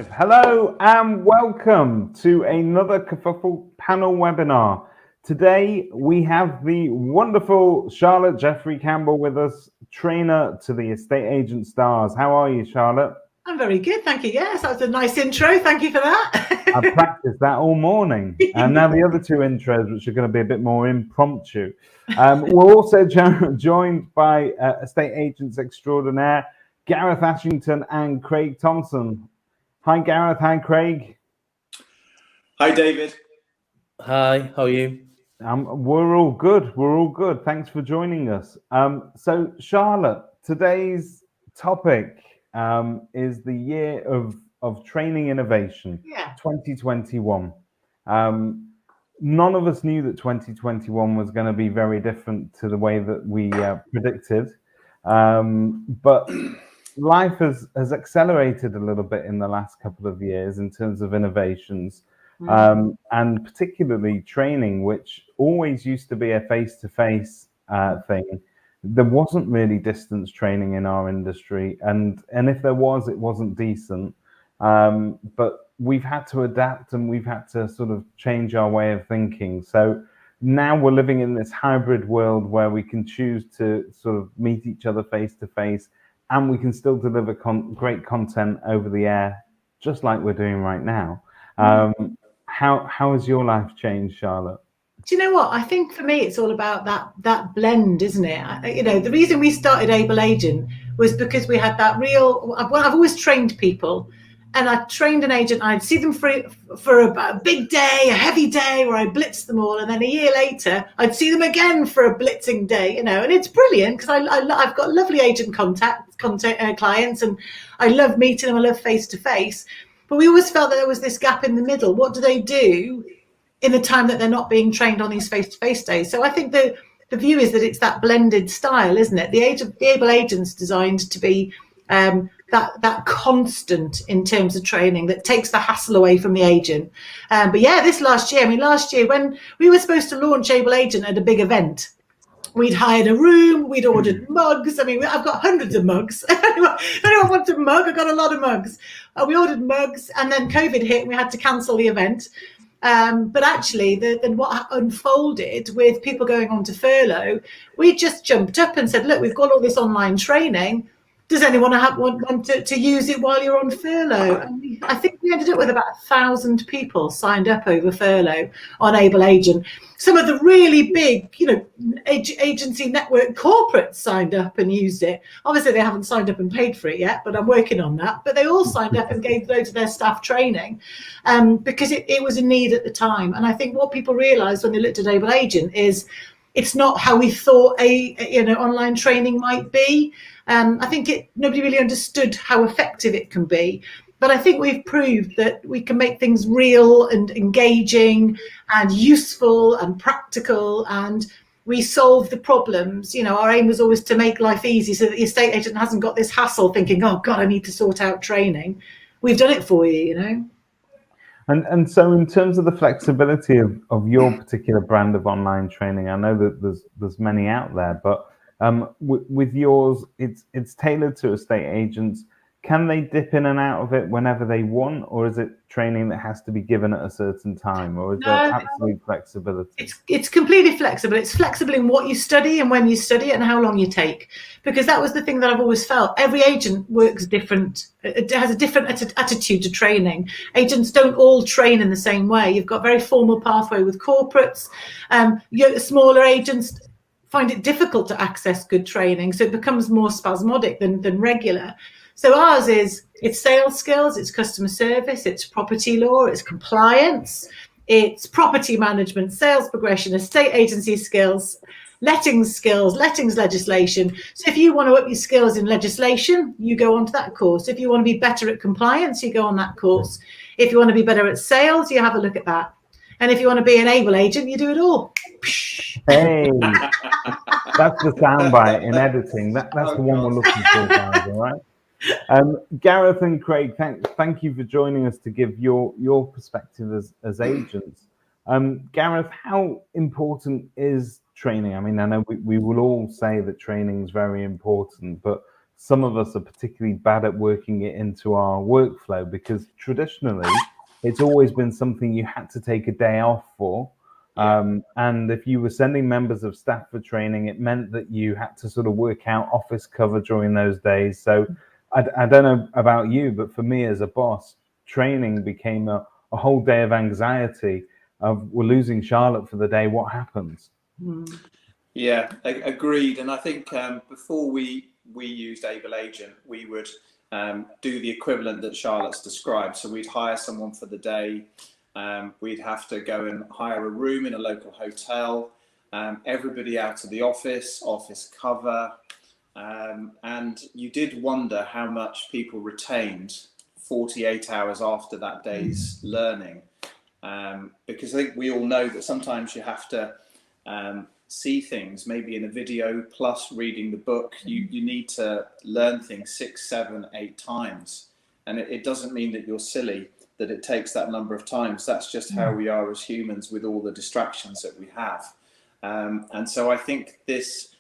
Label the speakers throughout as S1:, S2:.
S1: Live. Hello and welcome to another Kerfuffle panel webinar. Today we have the wonderful Charlotte Jeffrey Campbell with us, trainer to the Estate Agent Stars. How are you, Charlotte?
S2: I'm very good, thank you. Yes, that was a nice intro. Thank you for that.
S1: I practiced that all morning. And now the other two intros, which are going to be a bit more impromptu. We're also joined by estate agents extraordinaire, Gareth Ashington and Craig Thompson. Hi, Gareth. Hi, Craig.
S3: Hi, David.
S4: Hi, how are you?
S1: We're all good. We're all good. Thanks for joining us. So, Charlotte, today's topic is the year of training innovation, 2021. None of us knew that 2021 was going to be very different to the way that we predicted. But life has accelerated a little bit in the last couple of years in terms of innovations, and particularly training, which always used to be a face-to-face thing. There wasn't really distance training in our industry, and if there was, it wasn't decent. But we've had to adapt and we've had to sort of change our way of thinking. So now we're living in this hybrid world where we can choose to sort of meet each other face to face, and we can still deliver great content over the air, just like we're doing right now. How has your life changed, Charlotte?
S2: Do you know what? I think for me, it's all about that blend, isn't it? The reason we started Able Agent was because we had that real. I've always trained people, and I trained an agent. I'd see them for a big day, a heavy day, where I blitzed them all, and then a year later, I'd see them again for a blitzing day. And it's brilliant because I've got lovely agent clients, and I love meeting them. I love face to face. But we always felt that there was this gap in the middle. What do they do in the time that they're not being trained on these face-to-face days? So I think the view is that it's that blended style, isn't it? The Able Agent's designed to be that constant in terms of training that takes the hassle away from the agent. But yeah, last year when we were supposed to launch Able Agent at a big event, we'd hired a room, we'd ordered mugs. I mean, I've got hundreds of mugs. If anyone wants a mug, I've got a lot of mugs. We ordered mugs, and then COVID hit and we had to cancel the event. But actually, then what unfolded with people going on to furlough, we just jumped up and said, look, we've got all this online training. Does anyone want to use it while you're on furlough? And I think we ended up with about 1,000 people signed up over furlough on Able Agent. Some of the really big, agency network corporates signed up and used it. Obviously, they haven't signed up and paid for it yet, but I'm working on that. But they all signed up and gave loads of their staff training because it was a need at the time. And I think what people realised when they looked at Able Agent is it's not how we thought online training might be. I think nobody really understood how effective it can be. But I think we've proved that we can make things real and engaging and useful and practical, and we solve the problems. Our aim was always to make life easy so that the estate agent hasn't got this hassle thinking, oh God, I need to sort out training. We've done it for you,
S1: And so in terms of the flexibility of your particular brand of online training, I know that there's many out there, but with yours, it's tailored to estate agents. Can they dip in and out of it whenever they want, or is it training that has to be given at a certain time, or is there absolute flexibility?
S2: It's completely flexible. It's flexible in what you study and when you study it and how long you take, because that was the thing that I've always felt. Every agent works different. It has a different attitude to training. Agents don't all train in the same way. You've got very formal pathway with corporates. Smaller agents find it difficult to access good training, so it becomes more spasmodic than regular. So ours it's sales skills, it's customer service, it's property law, it's compliance, it's property management, sales progression, estate agency skills, lettings legislation. So if you want to up your skills in legislation, you go on to that course. If you want to be better at compliance, you go on that course. If you want to be better at sales, you have a look at that. And if you want to be an Able Agent, you do it all.
S1: Hey, that's the soundbite in editing. That's the one we're looking for, guys, all right? Gareth and Craig, thank you for joining us to give your perspective as agents. Gareth, how important is training? I mean, I know we will all say that training is very important, but some of us are particularly bad at working it into our workflow, because traditionally it's always been something you had to take a day off for. And if you were sending members of staff for training, it meant that you had to sort of work out office cover during those days. So I don't know about you, but for me as a boss, training became a whole day of anxiety of, we're losing Charlotte for the day, what happens?
S3: Yeah, agreed. And I think before we used Able Agent, we would do the equivalent that Charlotte's described. So we'd hire someone for the day. We'd have to go and hire a room in a local hotel, everybody out of the office cover. And you did wonder how much people retained 48 hours after that day's learning. Because I think we all know that sometimes you have to see things maybe in a video plus reading the book. You need to learn things 6, 7, 8 times. And it doesn't mean that you're silly that it takes that number of times. That's just how we are as humans with all the distractions that we have. And so I think this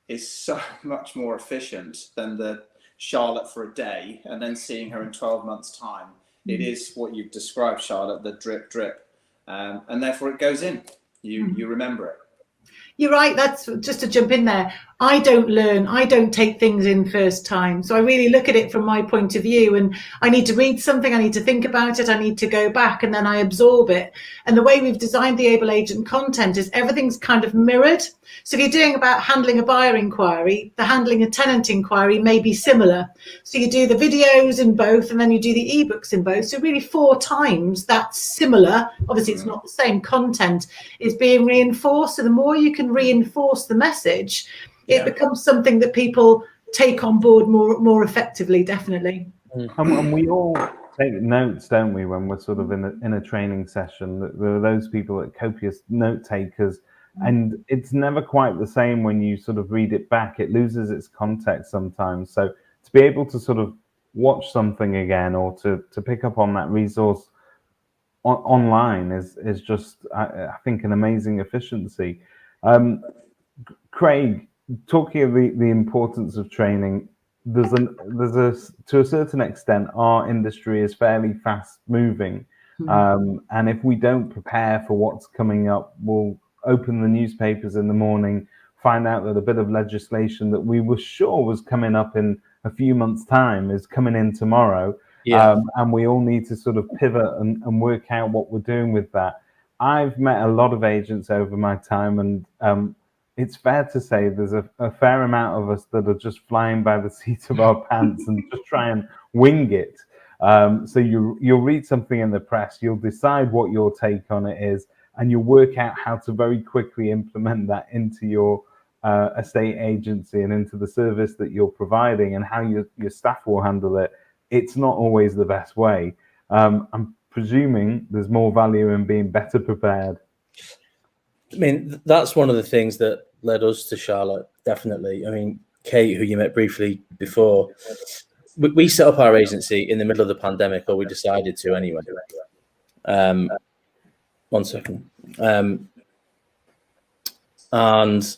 S3: is so much more efficient than the Charlotte for a day and then seeing her in 12 months' time. It is what you've described, Charlotte, the drip, drip. And therefore it goes in. You remember it.
S2: You're right. That's just to jump in there. I don't take things in first time. So I really look at it from my point of view, and I need to read something, I need to think about it, I need to go back, and then I absorb it. And the way we've designed the Able Agent content is everything's kind of mirrored. So if you're doing about handling a buyer inquiry, the handling a tenant inquiry may be similar. So you do the videos in both, and then you do the ebooks in both. So really 4 times that's similar. Obviously it's not the same content, is being reinforced. So the more you can reinforce the message, it becomes something that people take on board more effectively, definitely.
S1: And we all take notes, don't we, when we're sort of in a training session? There are those people that copious note takers, and it's never quite the same when you sort of read it back. It loses its context sometimes. So to be able to sort of watch something again, or to pick up on that resource online is just, I think, an amazing efficiency. Craig, talking of the importance of training, there's a to a certain extent, our industry is fairly fast moving, and if we don't prepare for what's coming up, we'll open the newspapers in the morning, find out that a bit of legislation that we were sure was coming up in a few months' time is coming in tomorrow. And we all need to sort of pivot and work out what we're doing with that. I've met a lot of agents over my time, and it's fair to say there's a fair amount of us that are just flying by the seat of our pants and just try and wing it. So you'll read something in the press, you'll decide what your take on it is, and you'll work out how to very quickly implement that into your estate agency and into the service that you're providing, and how your staff will handle it. It's not always the best way. I'm presuming there's more value in being better prepared.
S4: I mean, that's one of the things that led us to Charlotte, definitely. I mean, Kate, who you met briefly before, we set up our agency in the middle of the pandemic, or we decided to anyway. 1 second. And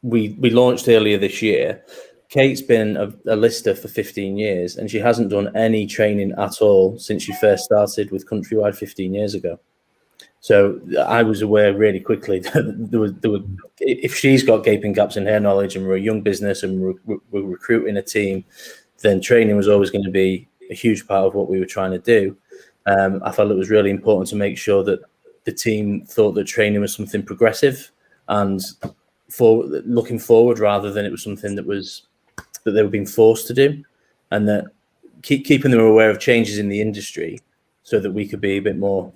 S4: we launched earlier this year. Kate's been a lister for 15 years, and she hasn't done any training at all since she first started with Countrywide 15 years ago. So I was aware really quickly that there were, if she's got gaping gaps in her knowledge, and we're a young business and we're recruiting a team, then training was always going to be a huge part of what we were trying to do. I felt it was really important to make sure that the team thought that training was something progressive and looking forward, rather than it was something that they were being forced to do, and that keeping them aware of changes in the industry so that we could be a bit more,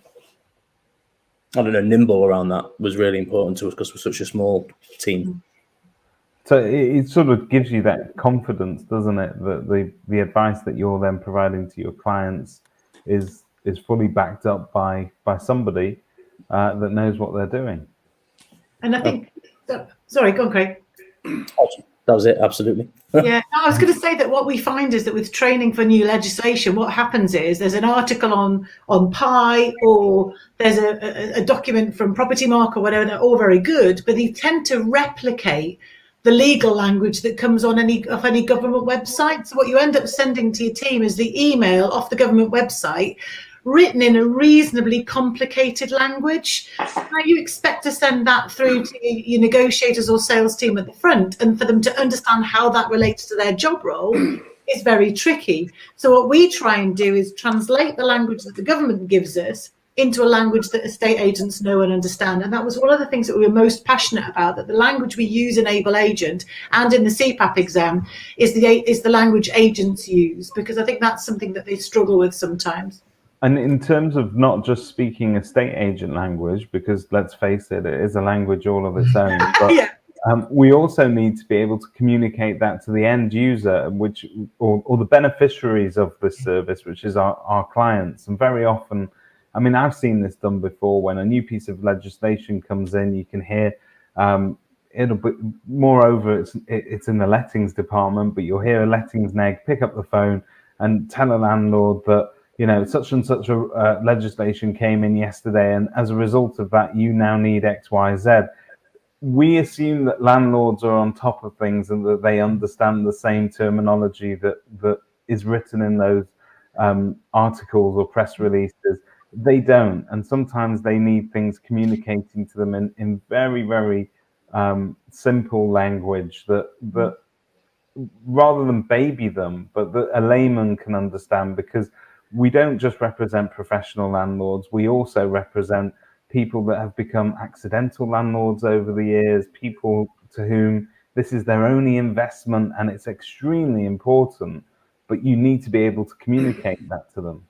S4: nimble around that was really important to us, because we're such a small team.
S1: So it sort of gives you that confidence, doesn't it, that the advice that you're then providing to your clients is fully backed up by somebody that knows what they're doing.
S2: And I think, sorry, go on, Craig.
S4: That was it, absolutely.
S2: Yeah, no, I was going to say that what we find is that with training for new legislation, what happens is there's an article on Pi, or there's a document from Property Mark or whatever. They're all very good, but they tend to replicate the legal language that comes on any government website. So what you end up sending to your team is the email off the government website, written in a reasonably complicated language. Now you expect to send that through to your negotiators or sales team at the front, and for them to understand how that relates to their job role is very tricky. So what we try and do is translate the language that the government gives us into a language that estate agents know and understand. And that was one of the things that we were most passionate about, that the language we use in Able Agent and in the CPAP exam is the language agents use, because I think that's something that they struggle with sometimes.
S1: And in terms of not just speaking estate agent language, because let's face it, it is a language all of its own, but
S2: Yeah.
S1: We also need to be able to communicate that to the end user, or the beneficiaries of this service, which is our clients. And very often, I mean, I've seen this done before. When a new piece of legislation comes in, you can hear, it'll be, moreover, it's in the lettings department, but you'll hear a lettings neg pick up the phone and tell a landlord that, you know, such and such a legislation came in yesterday, and as a result of that, you now need X, Y, Z. We assume that landlords are on top of things and that they understand the same terminology that is written in those articles or press releases. They don't, and sometimes they need things communicating to them in very, very simple language that rather than baby them, but that a layman can understand, because we don't just represent professional landlords, we also represent people that have become accidental landlords over the years, people to whom this is their only investment and it's extremely important, but you need to be able to communicate that to them.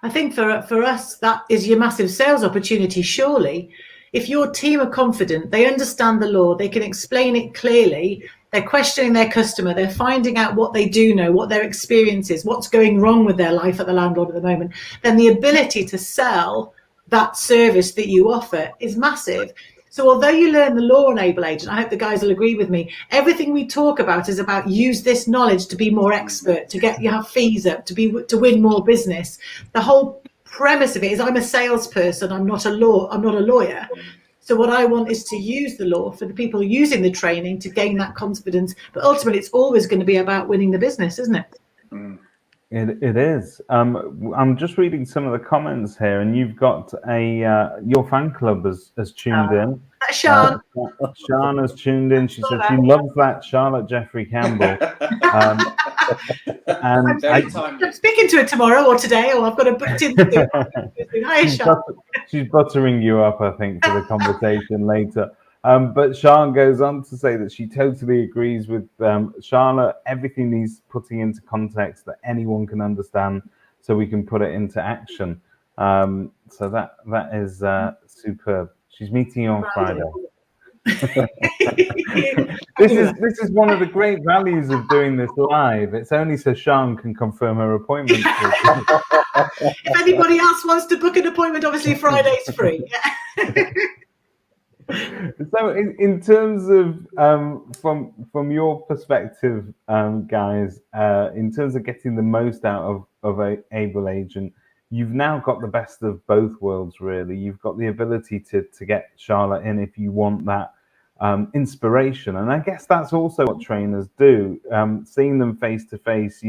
S2: I think for us, that is your massive sales opportunity, surely. If your team are confident, they understand the law, they can explain it clearly, they're questioning their customer, they're finding out what they do know, what their experience is, what's going wrong with their life at the landlord at the moment, then the ability to sell that service that you offer is massive. So although you learn the law on Able Agent, I hope the guys will agree with me, everything we talk about is about use this knowledge to be more expert, to get your fees up, to win more business. The whole premise of it is I'm a salesperson, I'm not a lawyer. So what I want is to use the law for the people using the training to gain that confidence. But ultimately, it's always going to be about winning the business, isn't it?
S1: It is. I'm just reading some of the comments here, and you've got your fan club has tuned in.
S2: Sean.
S1: Sean has tuned in. She said she loves that Charlotte Jeffrey Campbell. And
S2: I'm speaking to her tomorrow or today, or I've got her booked in. Hi, Sean.
S1: She's buttering you up, I think, for the conversation later. But Sean goes on to say that she totally agrees with Charlotte. Everything needs putting into context that anyone can understand, so we can put it into action. So that is superb. She's meeting you on Friday. This is one of the great values of doing this live. It's only so Sean can confirm her appointment.
S2: If anybody else wants to book an appointment, obviously Friday's free.
S1: So in terms of from your perspective, guys, in terms of getting the most out of a Able Agent, you've now got the best of both worlds, really. You've got the ability to get Charlotte in if you want that inspiration, and I guess that's also what trainers do. Seeing them face to face,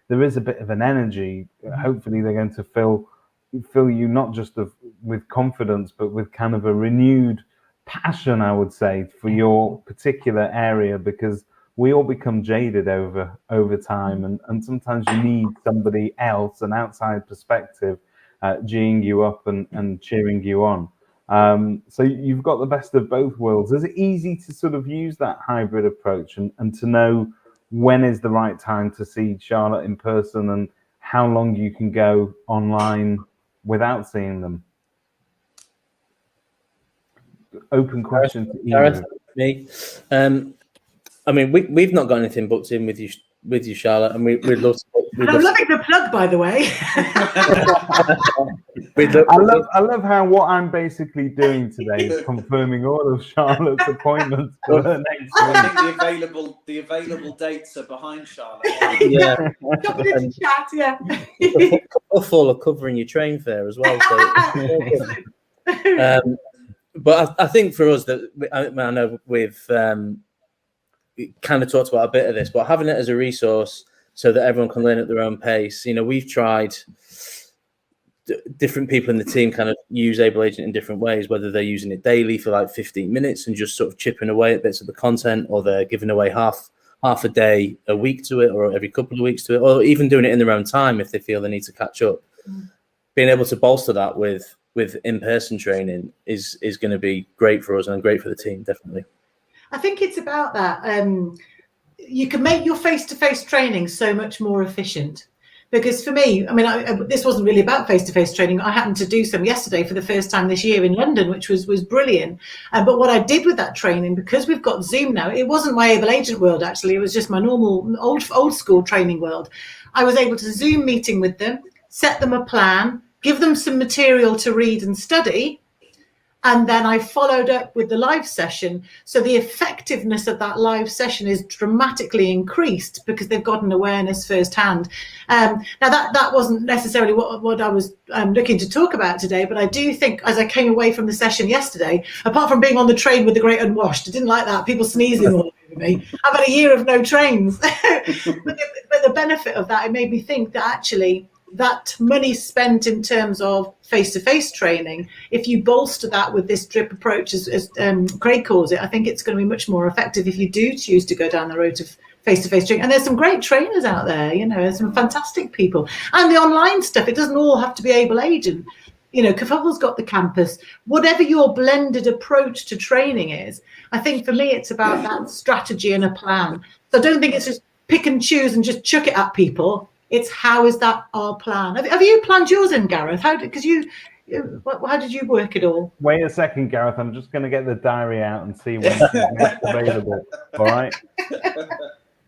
S1: there is a bit of an energy. Hopefully they're going to fill you not just with confidence, but with kind of a renewed passion, I would say, for your particular area, because we all become jaded over time, and sometimes you need somebody else, an outside perspective, geeing you up and cheering you on. So you've got the best of both worlds. Is it easy to sort of use that hybrid approach and to know when is the right time to see Charlotte in person and how long you can go online without seeing them? Open question to either.
S4: Me. I mean, we've not got anything booked in with you, Charlotte, and we'd love to.
S2: I'm loving the plug, by the way.
S1: I love how what I'm basically doing today is confirming all of Charlotte's appointments for her next week.
S3: I think the available dates are behind Charlotte.
S4: Yeah,
S2: Drop it into chat. Yeah.
S4: Full of covering your train fare as well. So. But I think for us that I know with kind of talked about a bit of this, but having it as a resource so that everyone can learn at their own pace. We've tried different people in the team kind of use Able Agent in different ways, whether they're using it daily for like 15 minutes and just sort of chipping away at bits of the content, or they're giving away half a day a week to it, or every couple of weeks to it, or even doing it in their own time if they feel they need to catch up. Being able to bolster that with in-person training is going to be great for us and great for the team, definitely.
S2: I think it's about that. You can make your face-to-face training so much more efficient. Because for me, I mean, this wasn't really about face-to-face training. I happened to do some yesterday for the first time this year in London, which was brilliant. But what I did with that training, because we've got Zoom now, it wasn't my Able Agent world, actually. It was just my normal old school training world. I was able to Zoom meeting with them, set them a plan, give them some material to read and study, and then I followed up with the live session. So the effectiveness of that live session is dramatically increased because they've got an awareness firsthand. Now that wasn't necessarily what I was looking to talk about today, but I do think as I came away from the session yesterday, apart from being on the train with the Great Unwashed, I didn't like that, people sneezing all over me. I've had a year of no trains. but the benefit of that, it made me think that actually that money spent in terms of face-to-face training, if you bolster that with this drip approach, as Craig calls it, I think it's going to be much more effective if you do choose to go down the road of face-to-face training. And there's some great trainers out there, there's some fantastic people. And the online stuff, it doesn't all have to be Able Agent. Kerfuffle's got the campus. Whatever your blended approach to training is, I think for me it's about that strategy and a plan. So I don't think it's just pick and choose and just chuck it at people. It's how is that our plan? Have you planned yours in, Gareth? How did you work it all?
S1: Wait a second, Gareth. I'm just going to get the diary out and see when it's next available. All right.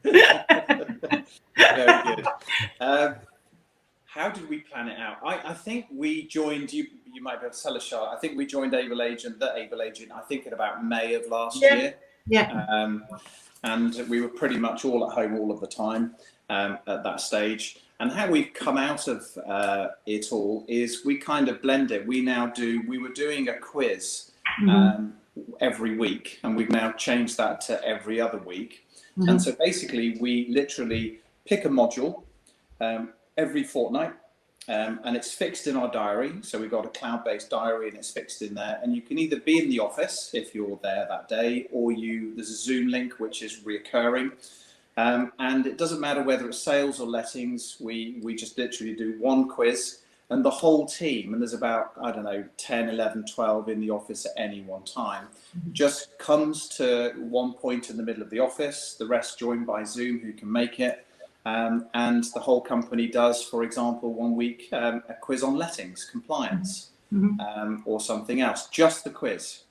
S3: Very good. How did we plan it out? I think we joined you. You might be able to tell us, Charlotte. I think we joined Able Agent. I think in about May of last year.
S2: Yeah.
S3: And we were pretty much all at home all of the time. At that stage, and how we've come out of it all is we kind of blend it. We were doing a quiz every week, and we've now changed that to every other week. And so basically we literally pick a module every fortnight, and it's fixed in our diary. So we've got a cloud-based diary and it's fixed in there, and you can either be in the office if you're there that day, or there's a Zoom link which is reoccurring. And it doesn't matter whether it's sales or lettings, we just literally do one quiz, and the whole team, and there's about, 10, 11, 12 in the office at any one time, just comes to one point in the middle of the office, the rest joined by Zoom who can make it, and the whole company does, for example, one week a quiz on lettings, compliance, or something else, just the quiz.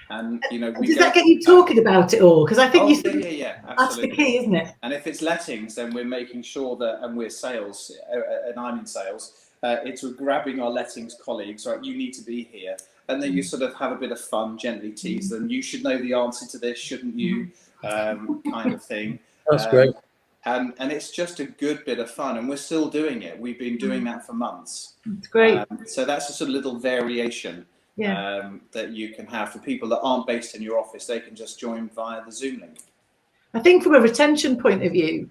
S3: And
S2: does that get you talking about it all? Because I think
S3: yeah,
S2: that's the key, isn't it?
S3: And if it's lettings, then we're making sure that, and we're sales, and I'm in sales, it's we're grabbing our lettings colleagues, right? You need to be here, and then you sort of have a bit of fun, gently tease them. You should know the answer to this, shouldn't you? Kind of thing.
S4: That's great.
S3: And it's just a good bit of fun, and we're still doing it. We've been doing that for months.
S2: It's great.
S3: So that's a sort of little variation. That you can have for people that aren't based in your office. They can just join via the Zoom link.
S2: I think from a retention point of view,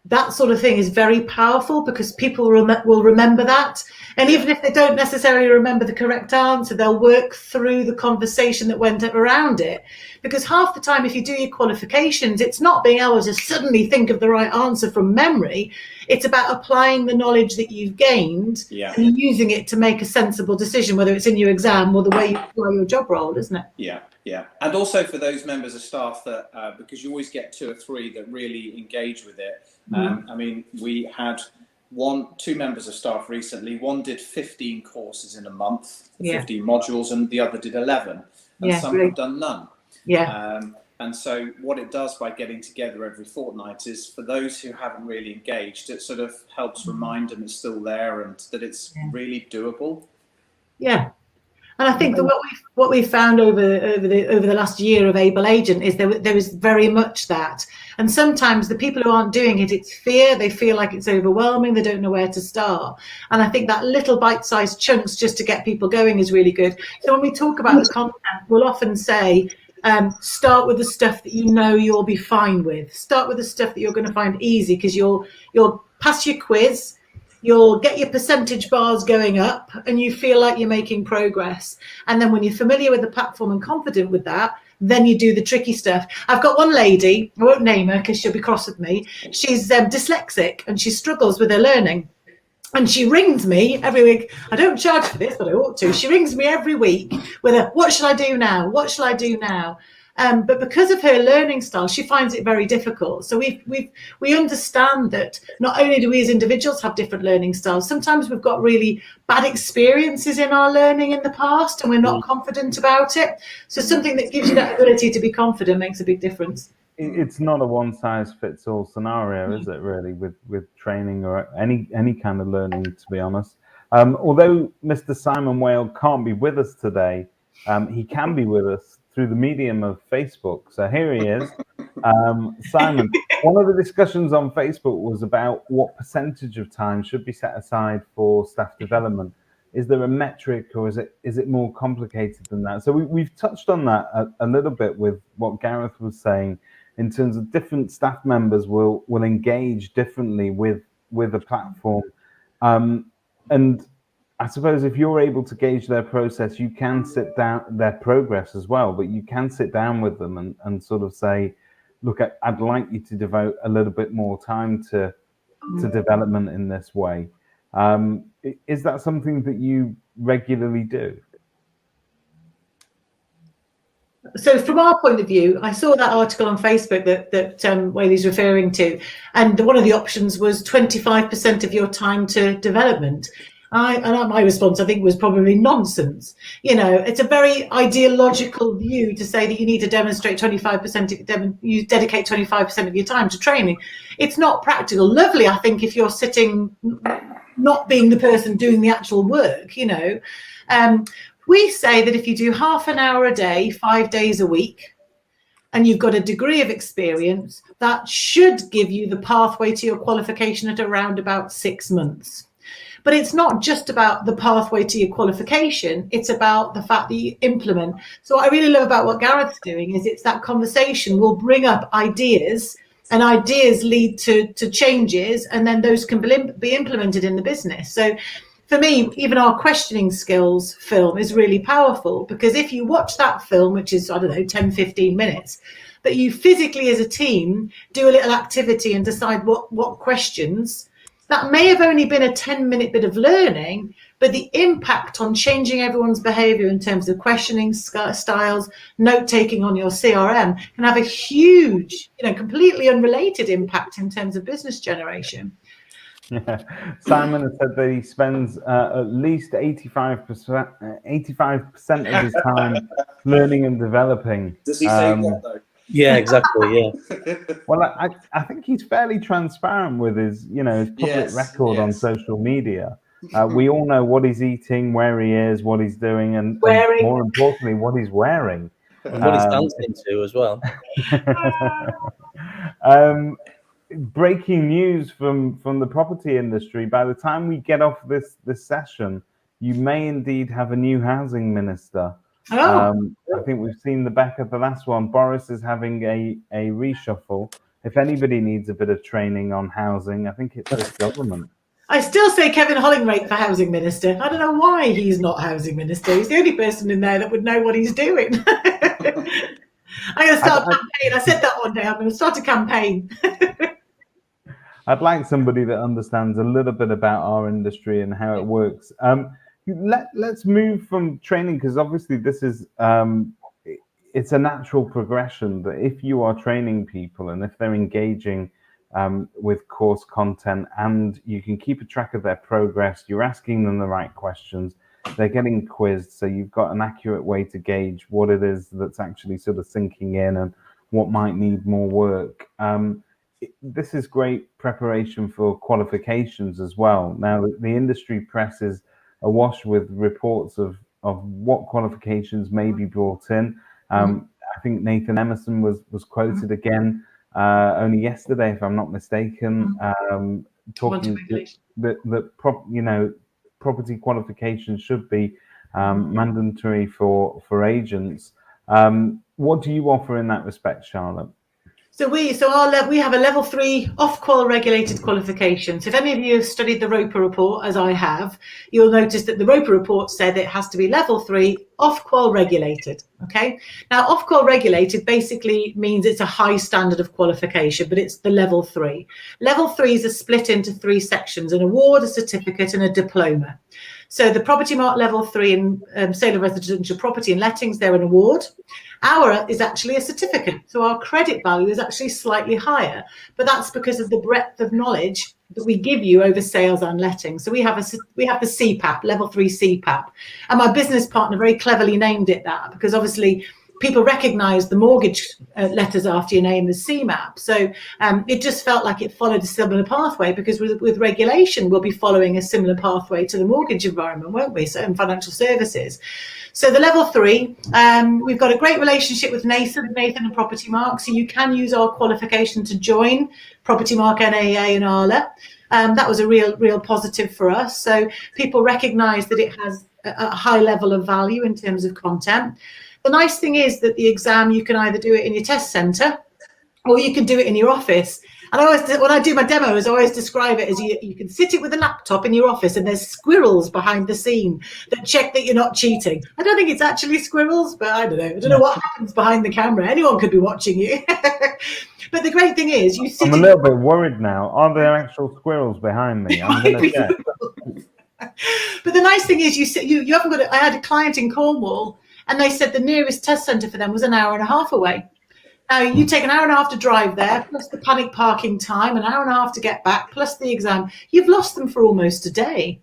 S2: that sort of thing is very powerful because people will remember that. And even if they don't necessarily remember the correct answer, they'll work through the conversation that went around it. Because half the time, if you do your qualifications, it's not being able to suddenly think of the right answer from memory. It's about applying the knowledge that you've gained and using it to make a sensible decision, whether it's in your exam or the way you apply your job role, isn't it?
S3: Yeah. And also for those members of staff that, because you always get 2 or 3 that really engage with it. I mean, we had 2 members of staff recently. One did 15 courses in a month, 15 modules, and the other did 11. And some have done none. And so what it does by getting together every fortnight is for those who haven't really engaged, it sort of helps remind them it's still there and that it's really doable.
S2: Yeah. And I think that what we've found over the last year of Able Agent is there is very much that. And sometimes the people who aren't doing it, it's fear. They feel like it's overwhelming. They don't know where to start. And I think that little bite-sized chunks just to get people going is really good. So when we talk about the content, we'll often say, Start with the stuff that you know you'll be fine with. Start with the stuff that you're going to find easy, because you'll pass your quiz, you'll get your percentage bars going up, and you feel like you're making progress. And then when you're familiar with the platform and confident with that, then you do the tricky stuff. I've got one lady, I won't name her because she'll be cross with me. She's dyslexic and she struggles with her learning. And she rings me every week. I don't charge for this, but I ought to. She rings me every week with a, what shall I do now? What shall I do now? But because of her learning style, she finds it very difficult. So we understand that not only do we as individuals have different learning styles, sometimes we've got really bad experiences in our learning in the past and we're not confident about it. So something that gives you that ability to be confident makes a big difference.
S1: It's not a one-size-fits-all scenario, is it, really, with training or any kind of learning, to be honest. Although Mr. Simon Whale can't be with us today, he can be with us through the medium of Facebook. So here he is. Simon, one of the discussions on Facebook was about what percentage of time should be set aside for staff development. Is there a metric, or is it more complicated than that? So we've touched on that a little bit with what Gareth was saying, in terms of different staff members will engage differently with a platform. And I suppose if you're able to gauge their process, you can sit down, their progress as well, but you can sit down with them and sort of say, look, I'd like you to devote a little bit more time to development in this way. Is that something that you regularly do?
S2: So from our point of view, I saw that article on Facebook that Whaley's referring to, and one of the options was 25% of your time to development. My response, I think, was probably nonsense. It's a very ideological view to say that you need to demonstrate 25%, you dedicate 25% of your time to training. It's not practical. Lovely, I think, if you're sitting, not being the person doing the actual work, We say that if you do half an hour a day, 5 days a week, and you've got a degree of experience, that should give you the pathway to your qualification at around about 6 months. But it's not just about the pathway to your qualification, it's about the fact that you implement. So what I really love about what Gareth's doing is it's that conversation will bring up ideas, and ideas lead to changes, and then those can be implemented in the business. So for me, even our questioning skills film is really powerful, because if you watch that film, which is, 10, 15 minutes, but you physically as a team do a little activity and decide what questions, that may have only been a 10-minute bit of learning, but the impact on changing everyone's behavior in terms of questioning styles, note-taking on your CRM can have a huge, completely unrelated impact in terms of business generation.
S1: Yeah. Simon has said that he spends at least 85% of his time learning and developing.
S3: Does he say what, though?
S4: Yeah, exactly. Yeah.
S1: Well, I think he's fairly transparent with his public record on social media. We all know what he's eating, where he is, what he's doing, and more importantly, what he's wearing.
S4: And what he's dancing to as well.
S1: Breaking news from the property industry. By the time we get off this session, you may indeed have a new housing minister. I think we've seen the back of the last one. Boris is having a reshuffle. If anybody needs a bit of training on housing, I think it's this government.
S2: I still say Kevin Hollingrake for housing minister. I don't know why he's not housing minister. He's the only person in there that would know what he's doing. I'm going to start a campaign. I said that one day. I'm going to start a campaign.
S1: I'd like somebody that understands a little bit about our industry and how it works. Let's move from training, because obviously this is it's a natural progression that if you are training people and if they're engaging with course content and you can keep a track of their progress, you're asking them the right questions, they're getting quizzed, so you've got an accurate way to gauge what it is that's actually sort of sinking in and what might need more work. This is great preparation for qualifications as well. Now, the industry press is awash with reports of what qualifications may be brought in. I think Nathan Emerson was quoted again only yesterday, if I'm not mistaken, talking that property qualifications should be mandatory for agents. What do you offer in that respect, Charlotte?
S2: So we have a level 3 off-qual regulated qualification. So if any of you have studied the Roper report, as I have, you'll notice that the Roper report said it has to be level 3 off-qual regulated. Okay. Now, off-qual regulated basically means it's a high standard of qualification, but it's the level 3. Level 3s are split into 3 sections: an award, a certificate, and a diploma. So the Property Mark level 3 in sale of residential property and lettings, they're an award. Our is actually a certificate, so our credit value is actually slightly higher, but that's because of the breadth of knowledge that we give you over sales and letting. So we have the CPAP, level 3 CPAP, and my business partner very cleverly named it that because obviously people recognise the mortgage letters after your name as CMAP. So it just felt like it followed a similar pathway because with regulation, we'll be following a similar pathway to the mortgage environment, won't we? So in financial services. So the level 3, we've got a great relationship with Nathan and Property Mark. So you can use our qualification to join Property Mark, NAA and ALA. That was a real positive for us. So people recognise that it has a high level of value in terms of content. The nice thing is that the exam, you can either do it in your test centre or you can do it in your office. And when I do my demos, I always describe it as you can sit it with a laptop in your office and there's squirrels behind the scene that check that you're not cheating. I don't think it's actually squirrels, but I don't know. I don't know what happens behind the camera. Anyone could be watching you. But the great thing is you sit.
S1: I'm a little bit worried now. Are there actual squirrels behind me? I'm going to check.
S2: But the nice thing is you haven't got I had a client in Cornwall and they said the nearest test centre for them was an hour and a half away. Now, you take an hour and a half to drive there, plus the panic parking time, an hour and a half to get back, plus the exam. You've lost them for almost a day.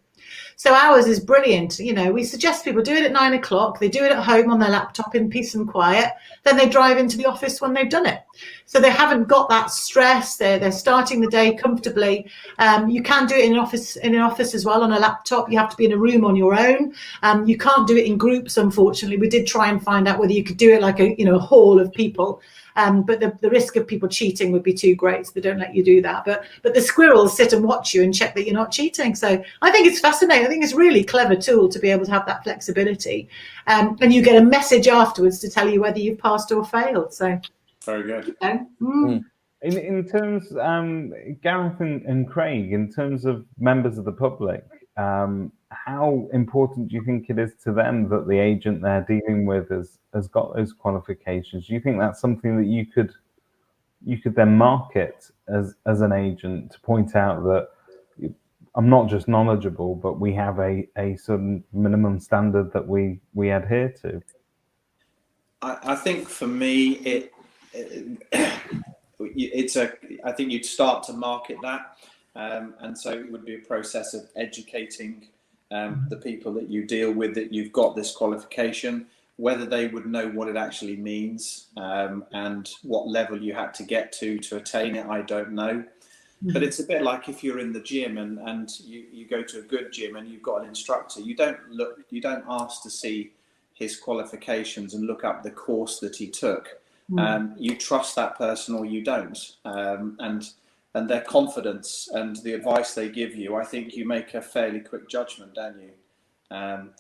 S2: So ours is brilliant. You know, we suggest people do it at 9 o'clock. They do it at home on their laptop in peace and quiet. Then they drive into the office when they've done it. So they haven't got that stress. They're starting the day comfortably. You can do it in an office as well on a laptop. You have to be in a room on your own. You can't do it in groups, unfortunately. We did try and find out whether you could do it like a hall of people. But the risk of people cheating would be too great, so they don't let you do that. But the squirrels sit and watch you and check that you're not cheating. So I think it's fascinating. I think it's a really clever tool to be able to have that flexibility. And you get a message afterwards to tell you whether you've passed or failed. So
S3: very good.
S1: In terms, Gareth and Craig, in terms of members of the public, how important do you think it is to them that the agent they're dealing with has got those qualifications? Do you think that's something that you could then market as an agent to point out that I'm not just knowledgeable, but we have a certain minimum standard that we adhere to?
S3: I think for me, I think you'd start to market that. And so it would be a process of educating the people that you deal with that you've got this qualification, whether they would know what it actually means and what level you had to get to attain it, I don't know. But it's a bit like if you're in the gym and you go to a good gym and you've got an instructor, you don't ask to see his qualifications and look up the course that he took. You trust that person or you don't. And their confidence and the advice they give you, I think you make a fairly quick judgment, don't you?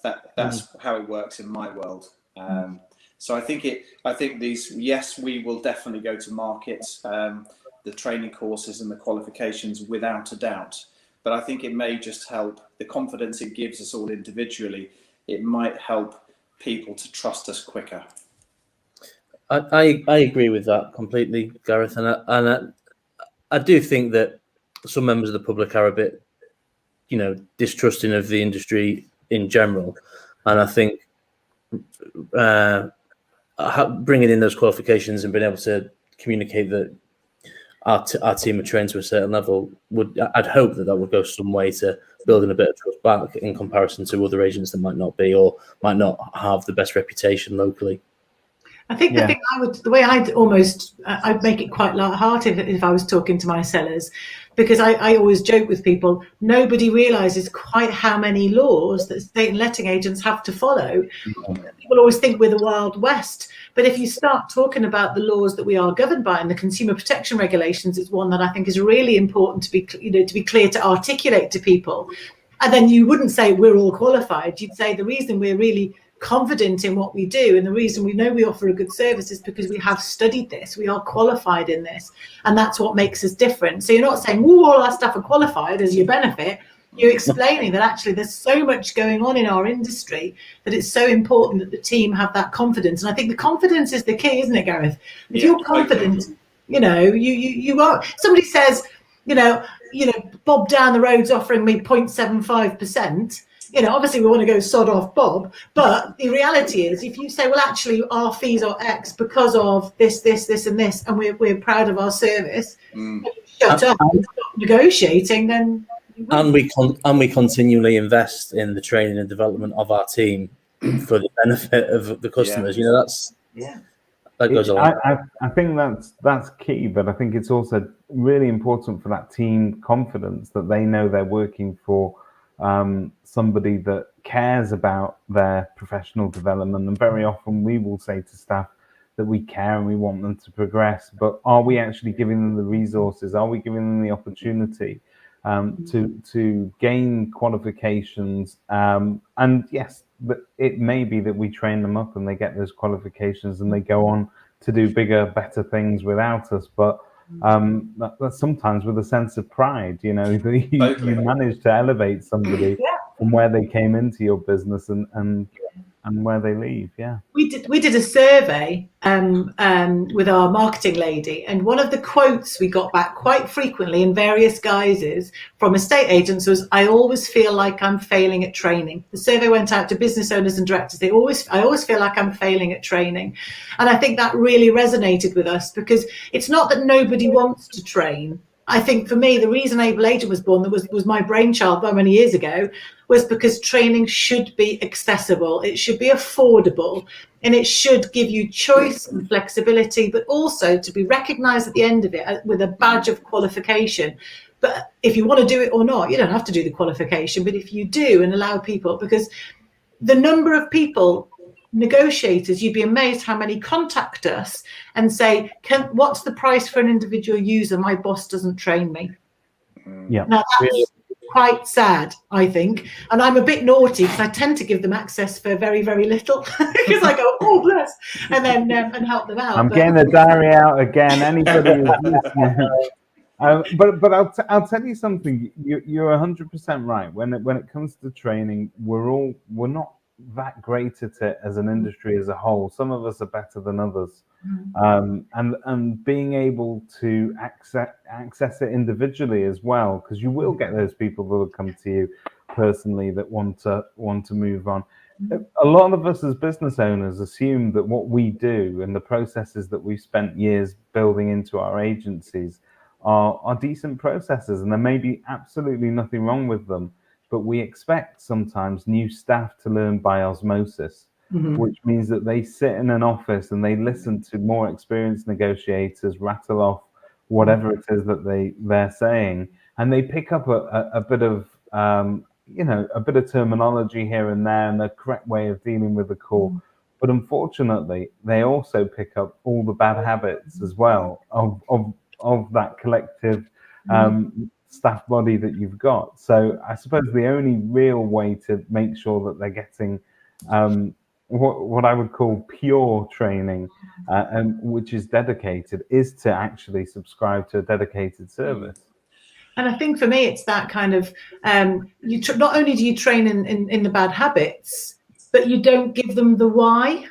S3: That's how it works in my world. So I think these, yes, we will definitely go to market, the training courses and the qualifications without a doubt. But I think it may just help the confidence it gives us all individually. It might help people to trust us quicker.
S4: I agree with that completely, Gareth, and I do think that some members of the public are a bit, distrusting of the industry in general, and I think bringing in those qualifications and being able to communicate that our team are trained to a certain level I'd hope that would go some way to building a bit of trust back in comparison to other agents that might not be or might not have the best reputation locally.
S2: I think the thing I'd make it quite light-hearted if I was talking to my sellers, because I always joke with people, nobody realises quite how many laws that estate and letting agents have to follow. People always think we're the Wild West, but if you start talking about the laws that we are governed by and the consumer protection regulations, it's one that I think is really important to be clear to articulate to people. And then you wouldn't say we're all qualified. You'd say the reason we're really confident in what we do. And the reason we know we offer a good service is because we have studied this, we are qualified in this, and that's what makes us different. So you're not saying, "Oh, all our staff are qualified" as your benefit. You're explaining that actually there's so much going on in our industry that it's so important that the team have that confidence. And I think the confidence is the key, isn't it, Gareth? If you're confident, you know, you are. Somebody says, you know, Bob down the road's offering me 0.75%. You know, obviously we want to go sod off Bob, but the reality is, if you say, well, actually our fees are X because of this, and this, and we're proud of our service, shut up, stop negotiating, then.
S4: And we continually invest in the training and development of our team for the benefit of the customers. You know, that goes a lot.
S1: I think that's key, but I think it's also really important for that team confidence that they know they're working for somebody that cares about their professional development. And very often we will say to staff that we care and we want them to progress, but are we actually giving them the resources? Are we giving them the opportunity to gain qualifications? And yes, but it may be that we train them up and they get those qualifications and they go on to do bigger, better things without us. But that's sometimes with a sense of pride, you know, that you manage to elevate somebody from where they came into your business and where they leave. We
S2: did a survey with our marketing lady, and one of the quotes we got back quite frequently in various guises from estate agents was, "I always feel like I'm failing at training." The survey went out to business owners and directors. I always feel like I'm failing at training. And I think that really resonated with us, because it's not that nobody wants to train. I think for me, the reason Able Agent was born, that was my brainchild so many years ago, was because training should be accessible, it should be affordable, and it should give you choice and flexibility, but also to be recognised at the end of it with a badge of qualification. But if you want to do it or not, you don't have to do the qualification, but if you do, and allow people, because the number of people, negotiators, you'd be amazed how many contact us and say, what's the price for an individual user? My boss doesn't train me.
S1: Yeah.
S2: Now that's quite sad, I think. And I'm a bit naughty because I tend to give them access for very, very little, because I go, oh, bless, and then and help them out.
S1: I'm getting the diary out again. Anybody who's listening. But I'll tell you something. You're 100% right. When it comes to training, we're not that great at it as an industry as a whole. Some of us are better than others, and being able to access it individually as well, because you will get those people that will come to you personally that want to move on. A lot of us as business owners assume that what we do and the processes that we've spent years building into our agencies are decent processes, and there may be absolutely nothing wrong with them. But we expect sometimes new staff to learn by osmosis, which means that they sit in an office and they listen to more experienced negotiators rattle off whatever it is that they're saying, and they pick up a bit of a bit of terminology here and there and the correct way of dealing with the call. But unfortunately, they also pick up all the bad habits as well of that collective staff body that you've got. So I suppose the only real way to make sure that they're getting what I would call pure training, which is dedicated, is to actually subscribe to a dedicated service.
S2: And I think for me, it's that kind of not only do you train in the bad habits, but you don't give them the why.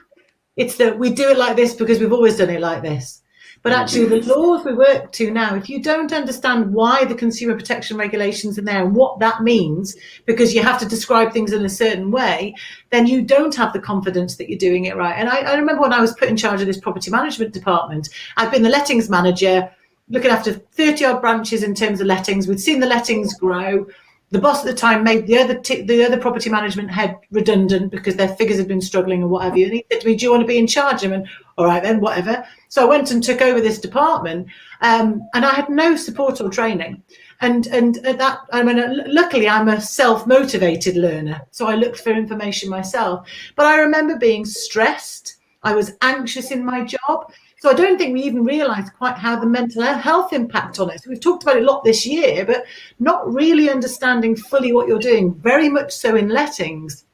S2: It's that we do it like this because we've always done it like this. But actually, the laws we work to now, if you don't understand why the consumer protection regulations are there and what that means, because you have to describe things in a certain way, then you don't have the confidence that you're doing it right. And I remember when I was put in charge of this property management department, I'd been the lettings manager, looking after 30-odd branches in terms of lettings. We'd seen the lettings grow. The boss at the time made the other property management head redundant because their figures had been struggling and what have you. And he said to me, "Do you want to be in charge?" And all right then, whatever. So I went and took over this department, and I had no support or training. And at that, I mean, luckily I'm a self-motivated learner, so I looked for information myself. But I remember being stressed. I was anxious in my job. So I don't think we even realised quite how the mental health impact on it. So we've talked about it a lot this year, but not really understanding fully what you're doing, very much so in lettings.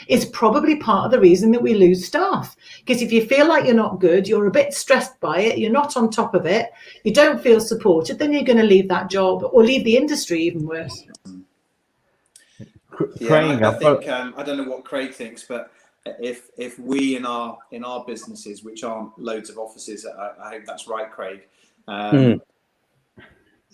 S2: is probably part of the reason that we lose staff. Because if you feel like you're not good, you're a bit stressed by it, you're not on top of it, you don't feel supported, then you're going to leave that job or leave the industry, even worse.
S3: Yeah, I think I don't know what Craig thinks, but if we in our businesses, which aren't loads of offices, I hope that's right, Craig.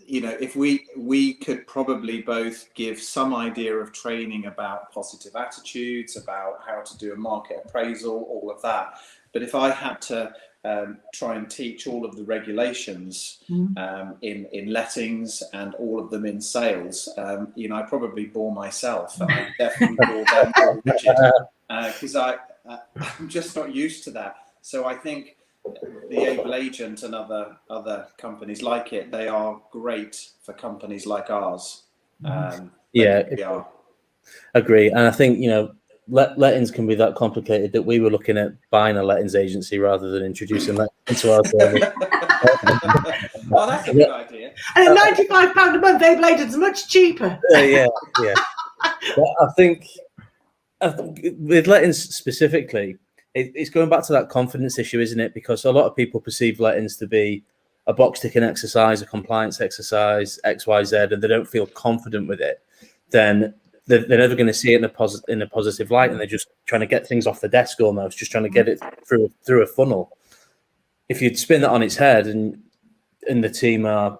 S3: You know, if we could probably both give some idea of training about positive attitudes, about how to do a market appraisal, all of that. But if I had to try and teach all of the regulations in lettings and all of them in sales, you know, I probably bore myself, and I definitely bore them more rigid, because I'm just not used to that. So I think the Able Agent and other companies like it, they are great for companies like ours.
S4: Yeah, agree. And I think, you know, lettings can be that complicated that we were looking at buying a lettings agency rather than introducing that into our service.
S3: Oh, that's a good idea.
S2: And at £95 a month, Able Agent's much cheaper.
S4: Yeah. But I think with lettings specifically, it's going back to that confidence issue, isn't it? Because a lot of people perceive lettings to be a box ticking exercise, a compliance exercise, X, Y, Z, and they don't feel confident with it. Then they're never going to see it in a positive light, and they're just trying to get things off the desk almost, just trying to get it through a funnel. If you'd spin that on its head and the team are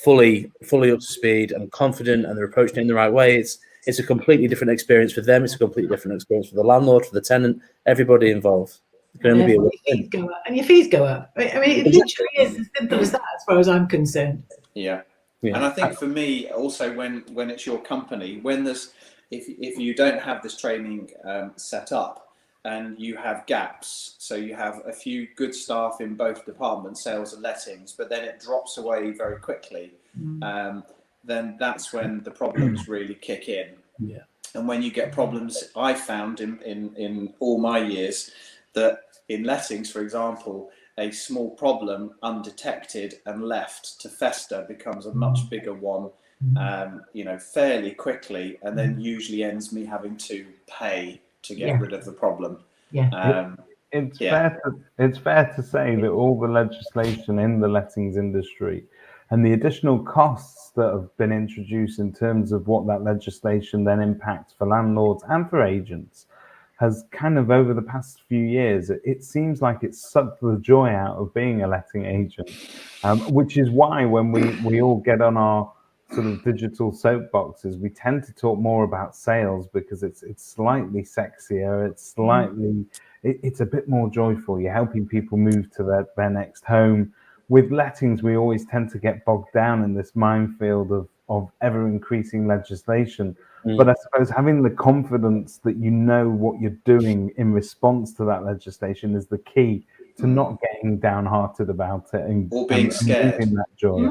S4: fully up to speed and confident and they're approaching it in the right way, it's a completely different experience for them. It's a completely different experience for the landlord, for the tenant, everybody involved. It can only be a win.
S2: And your fees go up. I mean, it literally is as simple as that, as far as I'm concerned.
S3: Yeah. And I think for me also, when it's your company, when there's if you don't have this training set up and you have gaps, so you have a few good staff in both departments, sales and lettings, but then it drops away very quickly, then that's when the problems really kick in.
S4: Yeah.
S3: And when you get problems, I found in all my years that in lettings, for example, a small problem undetected and left to fester becomes a much bigger one, you know, fairly quickly, and then usually ends me having to pay to get rid of the problem.
S1: It's fair to say that all the legislation in the lettings industry and the additional costs that have been introduced in terms of what that legislation then impacts for landlords and for agents has kind of, over the past few years, it seems like it's sucked the joy out of being a letting agent, which is why when we all get on our sort of digital soapboxes, we tend to talk more about sales because it's slightly sexier, it's a bit more joyful. You're helping people move to their next home. With lettings, we always tend to get bogged down in this minefield of ever-increasing legislation. But I suppose having the confidence that you know what you're doing in response to that legislation is the key to not getting downhearted about it
S3: or being scared.
S1: That joy.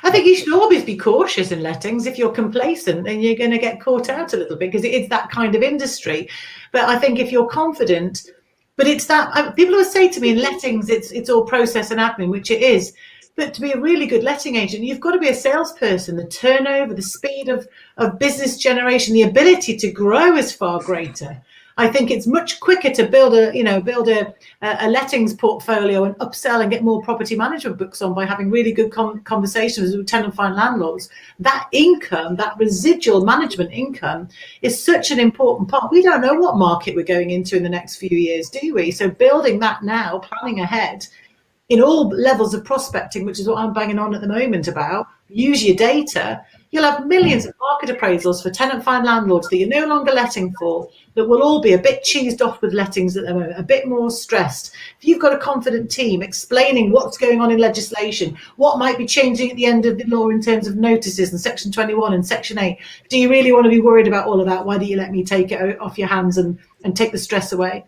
S2: I think you should always be cautious in lettings. If you're complacent, then you're going to get caught out a little bit because it's that kind of industry. But I think if you're confident, but it's that people always say to me in lettings, it's all process and admin, which it is. But to be a really good letting agent, you've got to be a salesperson. The turnover, the speed of business generation, the ability to grow is far greater. I think it's much quicker to build a lettings portfolio and upsell and get more property management books on by having really good conversations with tenant find landlords. That income, that residual management income, is such an important part. We don't know what market we're going into in the next few years, do we? So building that now, planning ahead in all levels of prospecting, which is what I'm banging on at the moment about, use your data. You'll have millions of market appraisals for tenant find landlords that you're no longer letting for, that will all be a bit cheesed off with lettings at the moment, a bit more stressed. If you've got a confident team explaining what's going on in legislation, what might be changing at the end of the law in terms of notices and Section 21 and Section 8, do you really want to be worried about all of that? Why do you let me take it off your hands and take the stress away?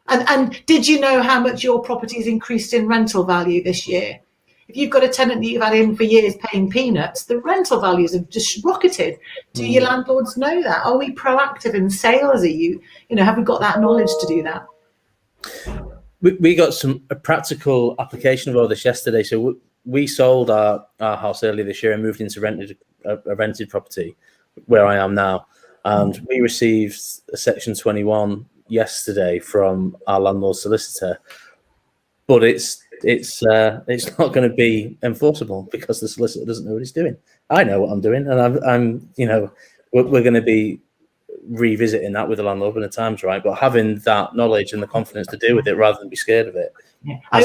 S2: And did you know how much your property's increased in rental value this year? If you've got a tenant that you've had in for years paying peanuts, the rental values have just rocketed. Do your landlords know that? Are we proactive in sales? Have we got that knowledge to do that?
S4: We got a practical application of all this yesterday. So we sold our house earlier this year and moved into a rented property where I am now. And we received a Section 21 yesterday from our landlord solicitor, but it's not going to be enforceable because the solicitor doesn't know what he's doing. I know what I'm doing, and I'm we're going to be revisiting that with the landlord when the time's right. But having that knowledge and the confidence to deal with it rather than be scared of it.
S2: Yeah.
S4: I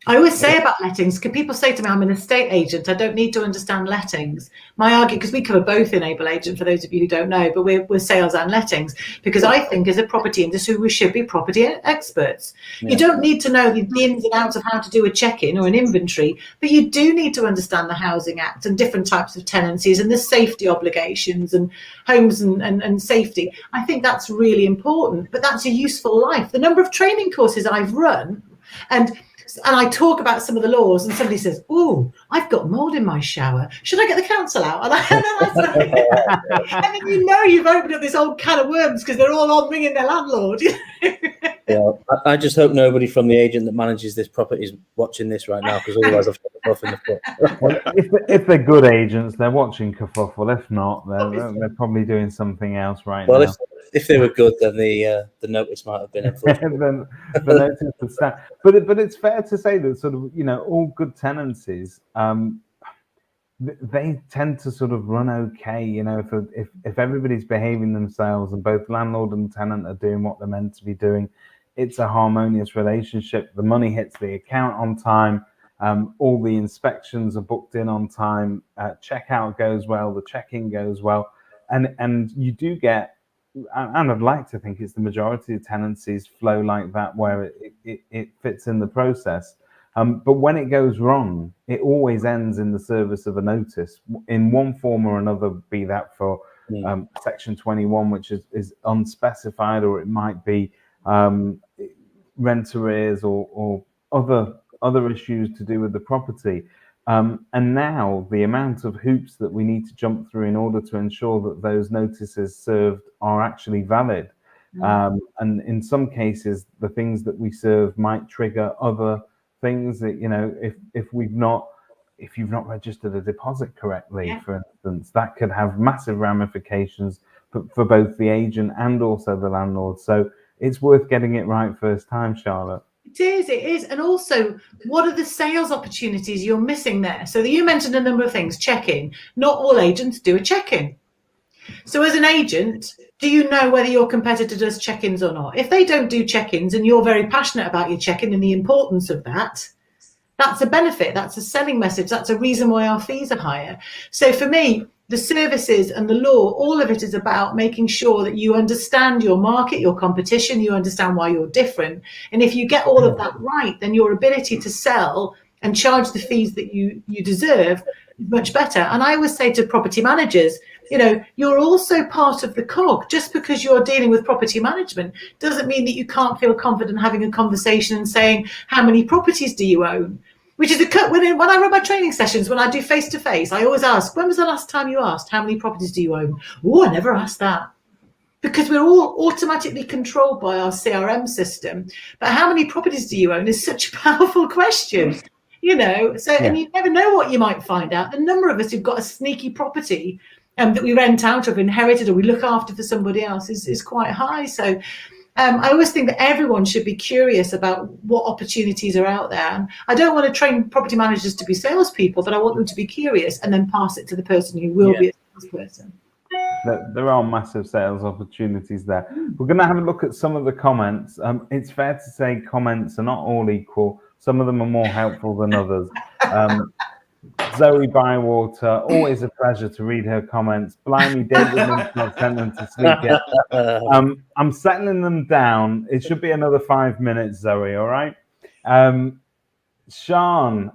S2: I always say about lettings, because people say to me, I'm an estate agent, I don't need to understand lettings. My argument, because we cover both in Able Agent, for those of you who don't know, but we're sales and lettings, because I think as a property industry, we should be property experts. Yeah. You don't need to know the ins and outs of how to do a check-in or an inventory, but you do need to understand the Housing Act and different types of tenancies and the safety obligations and homes and safety. I think that's really important, but that's a useful life. The number of training courses I've run, and I talk about some of the laws, and somebody says, "Oh, I've got mold in my shower. Should I get the council out?" And then you've opened up this old can of worms because they're all on ringing their landlord.
S4: Yeah, I just hope nobody from the agent that manages this property is watching this right now, because otherwise I've got a puff in the foot.
S1: Well, if they're good agents, they're watching Kerfuffle. If not, they're probably doing something else right now.
S4: Well, if they were good, then the notice might have been enforced.
S1: the notice would stand. But it's fair to say that sort of all good tenancies, they tend to sort of run okay. If everybody's behaving themselves and both landlord and tenant are doing what they're meant to be doing, it's a harmonious relationship. The money hits the account on time. All the inspections are booked in on time. Checkout goes well. The check-in goes well, and you do get. And I'd like to think it's the majority of tenancies flow like that, where it fits in the process. But when it goes wrong, it always ends in the service of a notice in one form or another, be that for Section 21, which is unspecified, or it might be rent arrears or other issues to do with the property. And now the amount of hoops that we need to jump through in order to ensure that those notices served are actually valid. And in some cases, the things that we serve might trigger other things that, if you've not registered a deposit correctly, for instance, that could have massive ramifications for both the agent and also the landlord. So it's worth getting it right first time, Charlotte.
S2: It is. And also, what are the sales opportunities you're missing there? So you mentioned a number of things. Check-in. Not all agents do a check-in. So as an agent, do you know whether your competitor does check-ins or not? If they don't do check-ins and you're very passionate about your check-in and the importance of that, that's a benefit. That's a selling message. That's a reason why our fees are higher. So for me, the services and the law, all of it is about making sure that you understand your market, your competition, you understand why you're different. And if you get all of that right, then your ability to sell and charge the fees that you deserve is much better. And I always say to property managers, you're also part of the cog. Just because you're dealing with property management doesn't mean that you can't feel confident having a conversation and saying, how many properties do you own? Which is when I run my training sessions, when I do face-to-face, I always ask, when was the last time you asked, how many properties do you own? Oh, I never asked that. Because we're all automatically controlled by our CRM system. But how many properties do you own is such a powerful question, and you never know what you might find out. The number of us who've got a sneaky property that we rent out of, inherited, or we look after for somebody else is quite high. So I always think that everyone should be curious about what opportunities are out there. And I don't want to train property managers to be salespeople, but I want them to be curious and then pass it to the person who will be a salesperson.
S1: There are massive sales opportunities there. We're going to have a look at some of the comments. It's fair to say comments are not all equal. Some of them are more helpful than others. Zoe Bywater, always a pleasure to read her comments. Blimey, David Lynch not sent them to sleep yet. I'm settling them down. It should be another 5 minutes, Zoe, all right? Sean,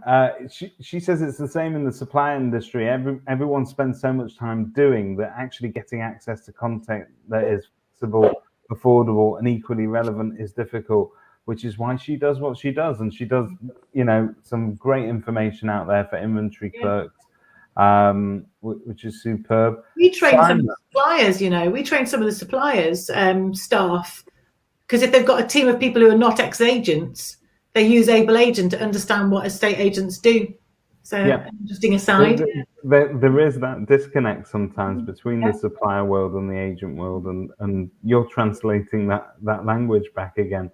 S1: she says it's the same in the supply industry. Everyone spends so much time doing that actually getting access to content that is flexible, affordable, and equally relevant is difficult, which is why she does what she does. And she does, some great information out there for inventory clerks, which is superb.
S2: We train some of the suppliers, we train some of the suppliers, staff, because if they've got a team of people who are not ex-agents, they use Able Agent to understand what estate agents do. So
S1: Yeah.
S2: interesting aside.
S1: There is that disconnect sometimes between the supplier world and the agent world, and you're translating that language back again.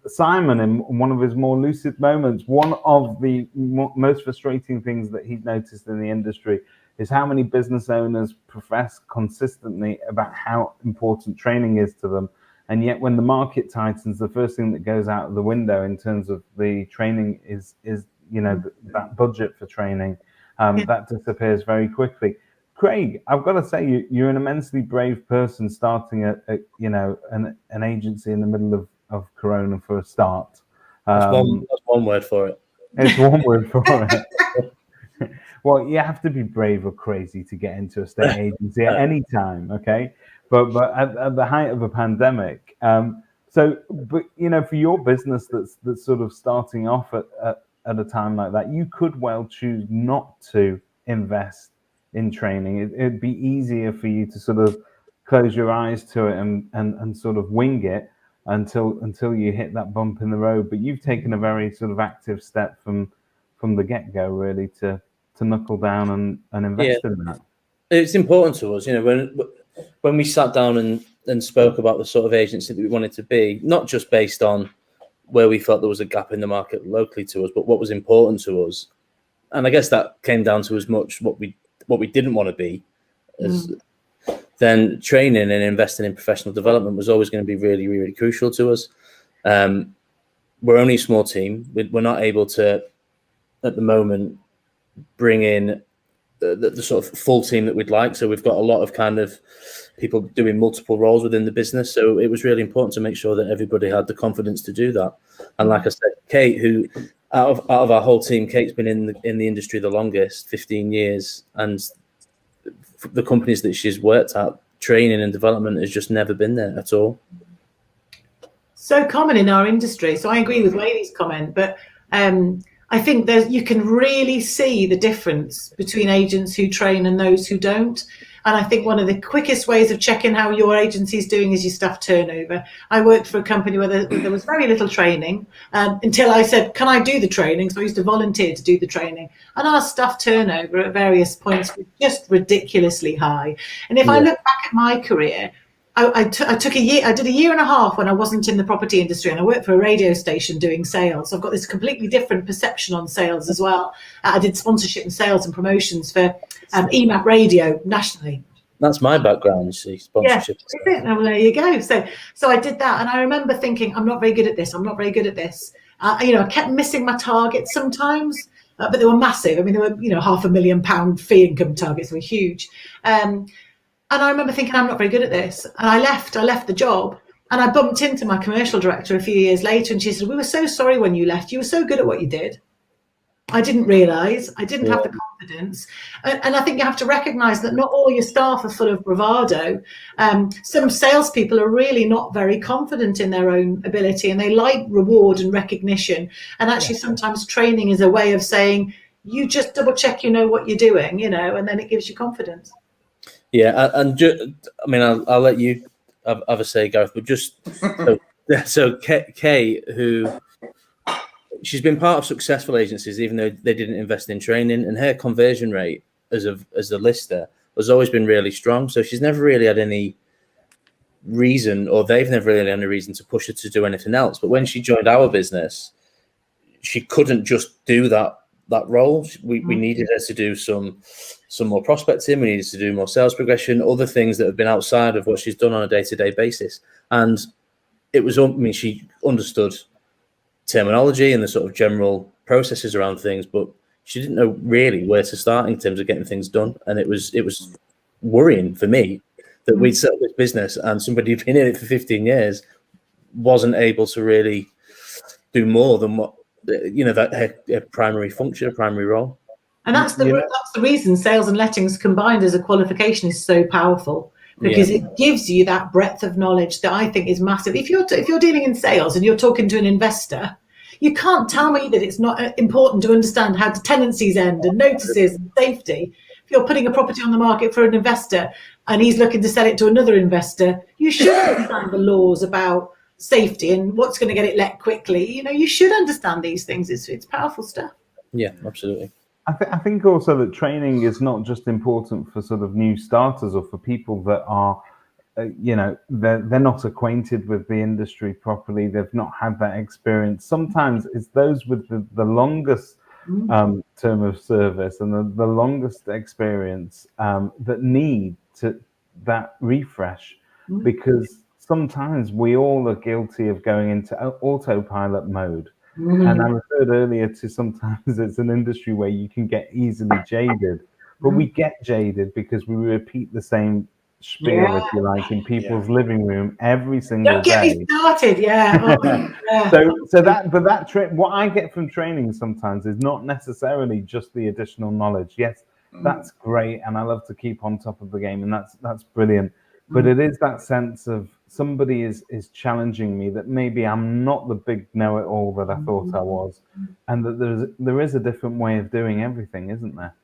S1: Simon, in one of his more lucid moments, one of the most frustrating things that he'd noticed in the industry is how many business owners profess consistently about how important training is to them. And yet when the market tightens, the first thing that goes out of the window in terms of the training is that budget for training. That disappears very quickly. Craig, I've got to say, you're an immensely brave person starting an agency in the middle of Corona for a start.
S4: That's one word for it.
S1: It's one word for it. Well, you have to be brave or crazy to get into a state agency at any time, okay? But at the height of a pandemic, but for your business that's sort of starting off at a time like that, you could well choose not to invest in training. It'd be easier for you to sort of close your eyes to it and sort of wing it until you hit that bump in the road. But you've taken a very sort of active step from the get-go, really, to knuckle down and invest in that.
S4: It's important to us, when we sat down and spoke about the sort of agency that we wanted to be, not just based on where we felt there was a gap in the market locally to us, but what was important to us. And I guess that came down to as much what we didn't want to be, as then training and investing in professional development was always going to be really, really crucial to us. We're only a small team. We're not able to, at the moment, bring in the sort of full team that we'd like. So we've got a lot of kind of people doing multiple roles within the business. So it was really important to make sure that everybody had the confidence to do that. And like I said, Kate, who out of our whole team, Kate's been in the industry the longest, 15 years, and the companies that she's worked at, training and development has just never been there at all.
S2: So common in our industry. So I agree with Whaley's comment, but I think you can really see the difference between agents who train and those who don't. And I think one of the quickest ways of checking how your agency is doing is your staff turnover. I worked for a company where there was very little training until I said, can I do the training? So I used to volunteer to do the training. And our staff turnover at various points was just ridiculously high. And if I look back at my career, I took a year. I did a year and a half when I wasn't in the property industry, and I worked for a radio station doing sales. I've got this completely different perception on sales as well. I did sponsorship and sales and promotions for EMAP radio nationally.
S4: That's my background, you see, sponsorship.
S2: Yeah, well, there you go. So I did that, and I remember thinking, I'm not very good at this. I'm not very good at this. I kept missing my targets sometimes, but they were massive. I mean, they were £500,000 fee income targets. They were huge. And I remember thinking, I'm not very good at this. And I left the job, and I bumped into my commercial director a few years later, and she said, we were so sorry when you left. You were so good at what you did. I didn't realise. I didn't have the confidence. And I think you have to recognise that not all your staff are full of bravado. Some salespeople are really not very confident in their own ability, and they like reward and recognition. And actually sometimes training is a way of saying, you just double check you know what you're doing, and then it gives you confidence.
S4: Yeah, and I'll let you have a say, Gareth, but just so Kay, who she's been part of successful agencies, even though they didn't invest in training, and her conversion rate as a lister has always been really strong. So she's never really had any reason, or they've never really had any reason to push her to do anything else. But when she joined our business, she couldn't just do that role. We needed her to do some more prospecting. We needed to do more sales progression, other things that have been outside of what she's done on a day-to-day basis. And it was, she understood terminology and the sort of general processes around things, but she didn't know really where to start in terms of getting things done. And it was worrying for me that we'd set up this business and somebody who'd been in it for 15 years wasn't able to really do more than what that her primary function, primary role.
S2: And that's the reason sales and lettings combined as a qualification is so powerful, because it gives you that breadth of knowledge that I think is massive. If you're dealing in sales and you're talking to an investor, you can't tell me that it's not important to understand how the tenancies end and notices and safety. If you're putting a property on the market for an investor and he's looking to sell it to another investor, you should understand the laws about safety and what's going to get it let quickly. You should understand these things. It's powerful stuff.
S4: Yeah, absolutely.
S1: I think also that training is not just important for sort of new starters or for people that are, they're not acquainted with the industry properly. They've not had that experience. Sometimes it's those with the longest term of service and the longest experience that need that refresh, because sometimes we all are guilty of going into autopilot mode. And I referred earlier to sometimes it's an industry where you can get easily jaded, but we get jaded because we repeat the same spiel, if you like, in people's living room every single
S2: Don't get
S1: day.
S2: me started, yeah. Oh, yeah.
S1: But that what I get from training sometimes is not necessarily just the additional knowledge. Yes, that's great, and I love to keep on top of the game, and that's brilliant. But it is that sense of somebody is challenging me, that maybe I'm not the big know-it-all that I thought I was, and that there is a different way of doing everything, isn't there?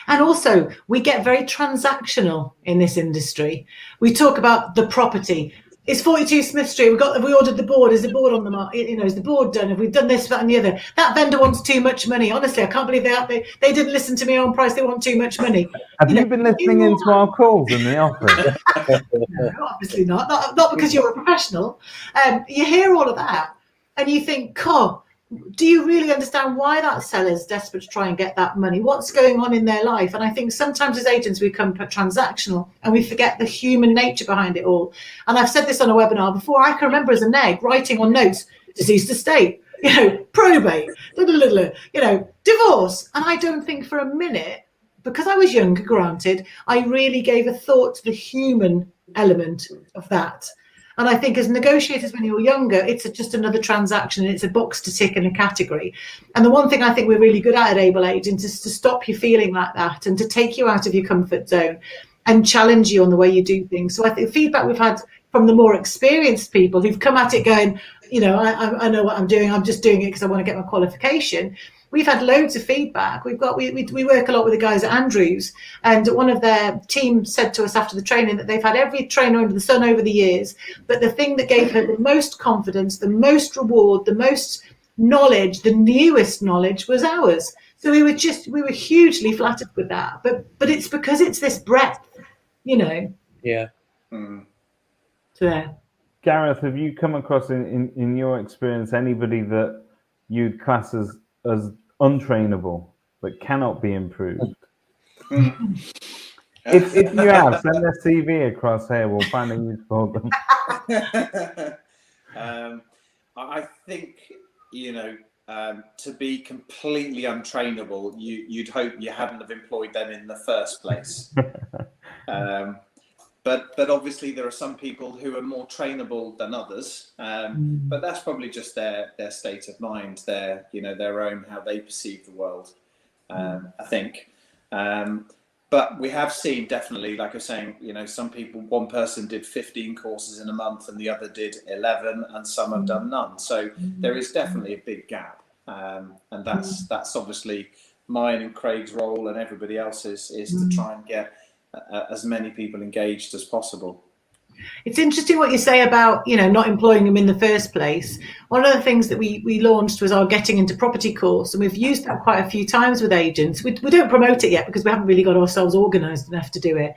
S2: And also, we get very transactional in this industry. We talk about the property. It's 42 Smith Street. We ordered the board. Is the board on the market? Is the board done? Have we done this, that, and the other? That vendor wants too much money. Honestly, I can't believe they didn't listen to me on price. They want too much money.
S1: Have you been listening into our calls in the office?
S2: No, obviously not. Not because you're a professional. You hear all of that, and you think, "God, do you really understand why that seller's desperate to try and get that money? What's going on in their life?" And I think sometimes as agents we become transactional and we forget the human nature behind it all. And I've said this on a webinar before. I can remember as a neg writing on notes, deceased estate, probate, divorce. And I don't think for a minute, because I was younger, granted, I really gave a thought to the human element of that. And I think as negotiators, when you're younger, it's just another transaction. It's a box to tick in a category. And the one thing I think we're really good at Able Agents is to stop you feeling like that and to take you out of your comfort zone and challenge you on the way you do things. So I think feedback we've had from the more experienced people who've come at it going, I know what I'm doing. I'm just doing it because I want to get my qualification. We've had loads of feedback. We work a lot with the guys at Andrews, and one of their team said to us after the training that they've had every trainer under the sun over the years, but the thing that gave her the most confidence, the most reward, the most knowledge, the newest knowledge was ours. So we were hugely flattered with that. But it's because it's this breadth,
S4: Yeah.
S2: So there.
S1: Gareth, have you come across in your experience anybody that you'd class as untrainable, that cannot be improved? If you have, send their CV across here. We'll find a use for them.
S3: I think, to be completely untrainable, you'd hope you hadn't have employed them in the first place. But obviously there are some people who are more trainable than others. But that's probably just their state of mind, their own, how they perceive the world, I think. But we have seen definitely, like I was saying, some people, one person did 15 courses in a month and the other did 11, and some have done none. So there is definitely a big gap. And that's obviously mine and Craig's role and everybody else's is to try and get as many people engaged as possible.
S2: It's interesting what you say about, not employing them in the first place. One of the things that we launched was our Getting Into Property course, and we've used that quite a few times with agents. We don't promote it yet because we haven't really got ourselves organised enough to do it.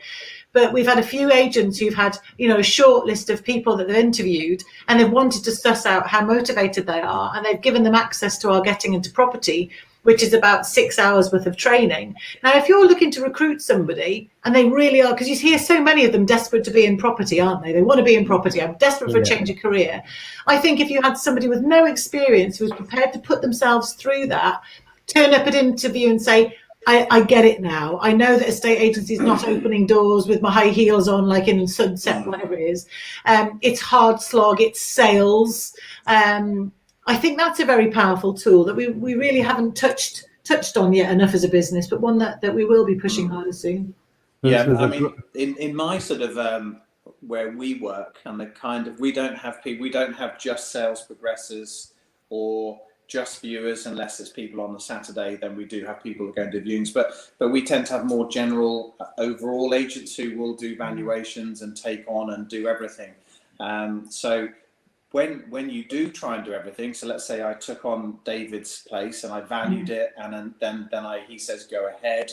S2: But we've had a few agents who've had, a short list of people that they've interviewed, and they've wanted to suss out how motivated they are, and they've given them access to our Getting Into Property, which is about 6 hours worth of training. Now, if you're looking to recruit somebody, and they really are, because you hear so many of them desperate to be in property, aren't they? They want to be in property. I'm desperate for a change of career. I think if you had somebody with no experience who was prepared to put themselves through that, turn up at an interview and say, I get it now. I know that estate agency is not opening doors with my high heels on, like in Sunset, whatever it is. It's hard slog. It's sales. I think that's a very powerful tool that we really haven't touched on yet enough as a business, but one that we will be pushing harder soon.
S3: Yeah, I mean, in my sort of where we work, and the kind of we don't have just sales progressors or just viewers, unless it's people on the Saturday. Then we do have people going to viewings, but we tend to have more general overall agents who will do valuations and take on and do everything. So when you do try and do everything, so let's say I took on David's place and I valued it, and then he says go ahead.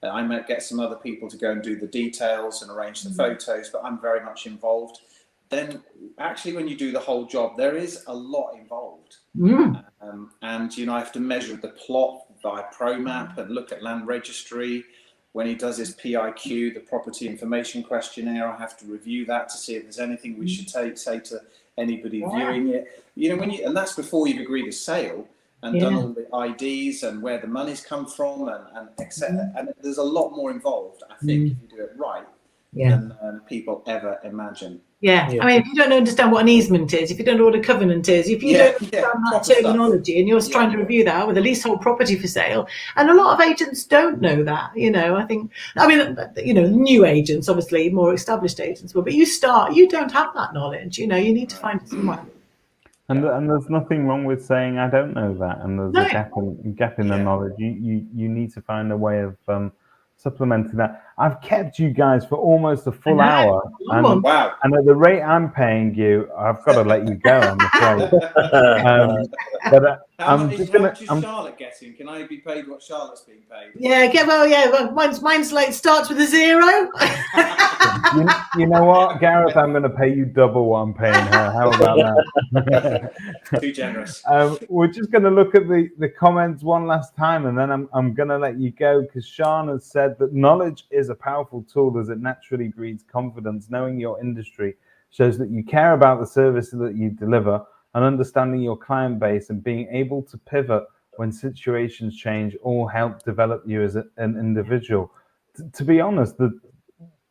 S3: I might get some other people to go and do the details and arrange the photos, but I'm very much involved. Then actually, when you do the whole job, there is a lot involved. And you know, I have to measure the plot by ProMap and look at land registry. When he does his PIQ, the property information questionnaire, I have to review that to see if there's anything we should say to anybody viewing it. You know, and that's before you've agreed a sale and done all the IDs and where the money's come from and etc. And there's a lot more involved, I think, if you do it right, than people ever imagine.
S2: I mean, if you don't understand what an easement is, if you don't know what a covenant is, if you don't understand that terminology, and you're trying to review that with a leasehold property for sale, and a lot of agents don't know that, you know, I mean, you know, new agents, obviously more established agents will, but you don't have that knowledge, you know, you need to find it somewhere.
S1: And there's nothing wrong with saying I don't know that, and there's a gap in the knowledge. You need to find a way of supplementing that. I've kept you guys for almost a full hour, and at the rate I'm paying you, I've got to let you go, I'm afraid.
S3: How much is Charlotte getting? Can I be paid what Charlotte's being paid?
S2: Mine's like starts with a 0.
S1: You know what, Gareth? I'm going to pay you double what I'm paying her. How about that?
S3: Too generous.
S1: We're just going to look at the comments one last time, and then I'm going to let you go, because Sean has said that knowledge is a powerful tool as it naturally breeds confidence. Knowing your industry shows that you care about the service that you deliver, and understanding your client base and being able to pivot when situations change all help develop you as an individual. To be honest,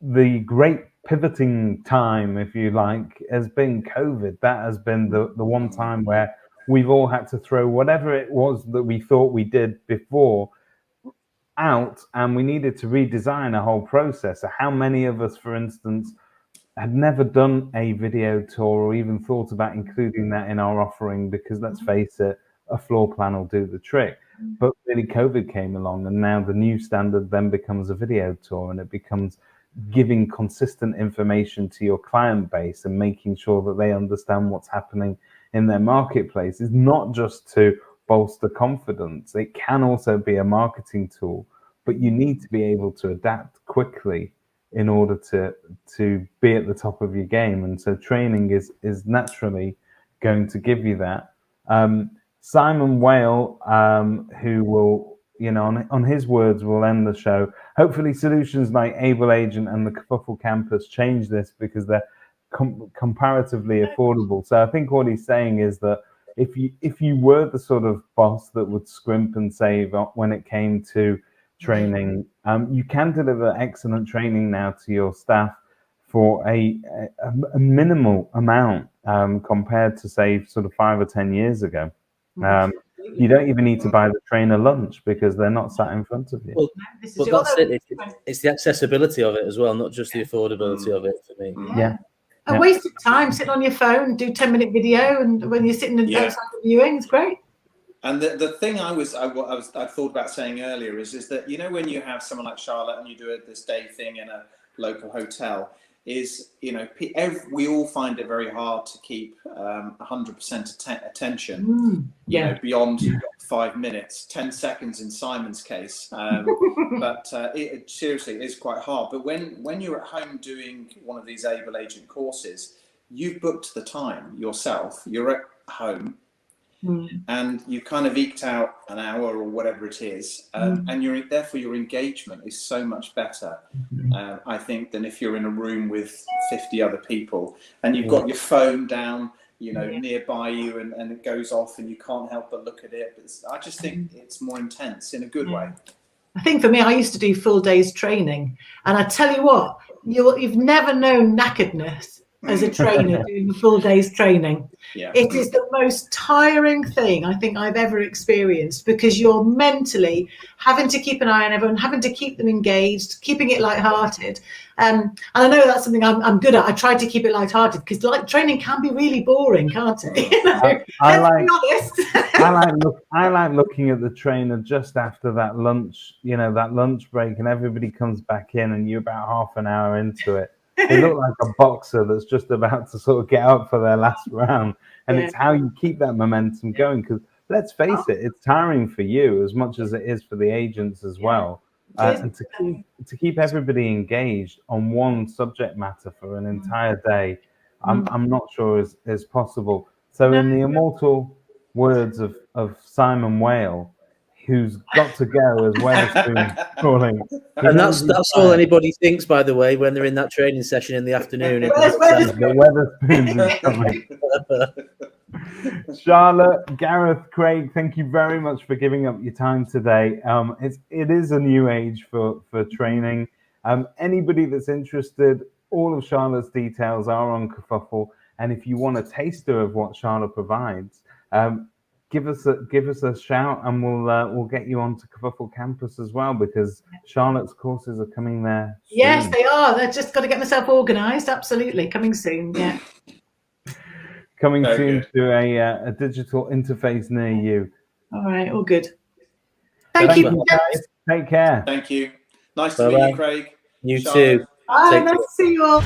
S1: the great pivoting time, if you like, has been COVID. That has been the one time where we've all had to throw whatever it was that we thought we did before out, and we needed to redesign a whole process. So how many of us, for instance, had never done a video tour or even thought about including that in our offering, because let's face it, a floor plan will do the trick. But really COVID came along, and now the new standard then becomes a video tour, and it becomes giving consistent information to your client base and making sure that they understand what's happening in their marketplace. Is not just to bolster confidence. It can also be a marketing tool, but you need to be able to adapt quickly in order to be at the top of your game. And so training is naturally going to give you that. Simon Whale, who will, you know, on his words, will end the show. Hopefully solutions like Able Agent and the Kerfuffle Campus change this, because they're comparatively affordable. So I think what he's saying is that if you were the sort of boss that would scrimp and save when it came to training, you can deliver excellent training now to your staff for a minimal amount compared to, say, sort of 5 or 10 years ago. You don't even need to buy the trainer lunch, because they're not sat in front of you.
S4: Well, but that's it. It's the accessibility of it as well, not just the affordability of it for me.
S2: A waste of time sitting on your phone, do 10-minute video, and when you're sitting outside the viewing, it's great. And
S3: the thing I thought about saying earlier is that, you know, when you have someone like Charlotte and you do this day thing in a local hotel, is, you know, we all find it very hard to keep 100% attention, you know, beyond 5 minutes, 10 seconds in Simon's case. But it seriously is quite hard. But when you're at home doing one of these Able Agent courses, you've booked the time yourself, you're at home, and you kind of eked out an hour or whatever it is, and therefore your engagement is so much better, I think, than if you're in a room with 50 other people and you've got your phone down, you know, nearby you, and it goes off and you can't help but look at it. But I just think it's more intense in a good way. I think for me, I used to do full days training, and I tell you what, you've never known knackeredness as a trainer doing a full day's training. It is the most tiring thing I think I've ever experienced, because you're mentally having to keep an eye on everyone, having to keep them engaged, keeping it lighthearted. And I know that's something I'm good at. I try to keep it lighthearted, because training can be really boring, can't it? You know? Let's be honest.
S1: I like looking at the trainer just after that lunch, you know, that lunch break, and everybody comes back in and you're about half an hour into it. They look like a boxer that's just about to sort of get up for their last round. And it's how you keep that momentum going. Because let's face it, it's tiring for you as much as it is for the agents as well. And to keep everybody engaged on one subject matter for an entire day, I'm not sure is possible. So in the immortal words of Simon Whale, who's got to go as Weatherspoon calling.
S4: And that's all anybody thinks, by the way, when they're in that training session in the afternoon.
S1: The Weatherspoons is coming. Charlotte, Gareth, Craig, thank you very much for giving up your time today. It is a new age for training. Anybody that's interested, all of Charlotte's details are on Kerfuffle, and if you want a taster of what Charlotte provides, give us a shout, and we'll get you onto Kerfuffle campus as well, because Charlotte's courses are coming there soon.
S2: Yes, they are. They've just got to get myself organised. Absolutely, coming soon. Yeah.
S1: Coming soon to a digital interface near you.
S2: All right, all good. Thank you,
S1: guys. Take care.
S3: Thank you. Nice to meet you, Craig.
S4: You too.
S2: Bye. Nice to see you all.